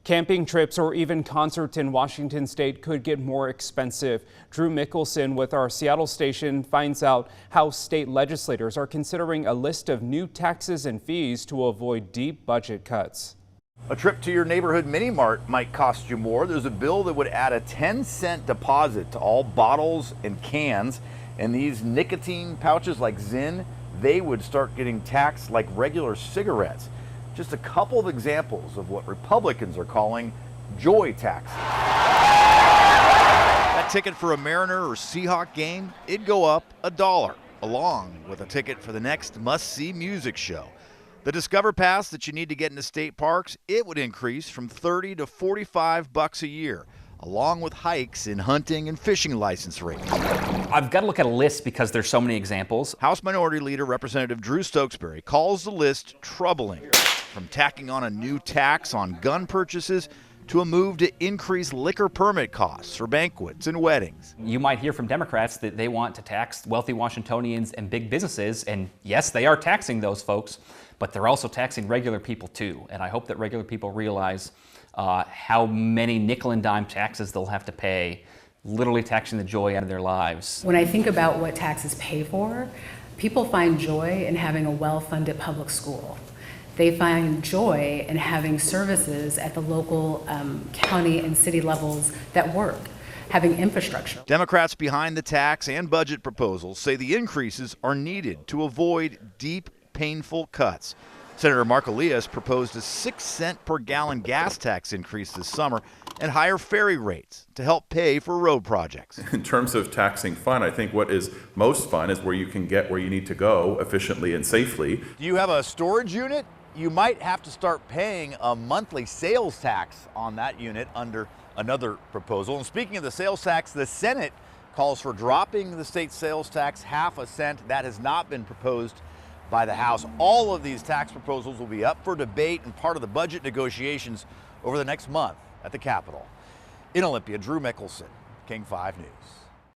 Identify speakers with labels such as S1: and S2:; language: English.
S1: Camping trips or even concerts in Washington state could get more expensive. Drew Mickelson with our Seattle station finds out how state legislators are considering a list of new taxes and fees to avoid deep budget cuts.
S2: A trip to your neighborhood mini mart might cost you more. There's a bill that would add a 10-cent deposit to all bottles and cans. And these nicotine pouches like Zyn, they would start getting taxed like regular cigarettes. Just a couple of examples of what Republicans are calling joy tax. That ticket for a Mariner or Seahawk game, it'd go up $1, along with a ticket for the next must-see music show. The Discover Pass that you need to get into state parks, it would increase from $30 to $45 a year, along with hikes in hunting and fishing license rates.
S3: I've got to look at a list because there's so many examples.
S2: House Minority Leader Representative Drew Stokesbury calls the list troubling, from tacking on a new tax on gun purchases to a move to increase liquor permit costs for banquets and weddings.
S3: You might hear from Democrats that they want to tax wealthy Washingtonians and big businesses, and yes, they are taxing those folks, but they're also taxing regular people too. And I hope that regular people realize how many nickel and dime taxes they'll have to pay, literally taxing the joy out of their lives.
S4: When I think about what taxes pay for, people find joy in having a well-funded public school. They find joy in having services at the local, county and city levels that work, having infrastructure.
S2: Democrats behind the tax and budget proposals say the increases are needed to avoid deep, painful cuts. Senator Mark Elias proposed a 6-cent per gallon gas tax increase this summer and higher ferry rates to help pay for road projects.
S5: In terms of taxing fun, I think what is most fun is where you can get where you need to go efficiently and safely.
S2: Do you have a storage unit? You might have to start paying a monthly sales tax on that unit under another proposal. And speaking of the sales tax, the Senate calls for dropping the state sales tax ½ cent. That has not been proposed by the House. All of these tax proposals will be up for debate and part of the budget negotiations over the next month at the Capitol. In Olympia, Drew Mickelson, King 5 News.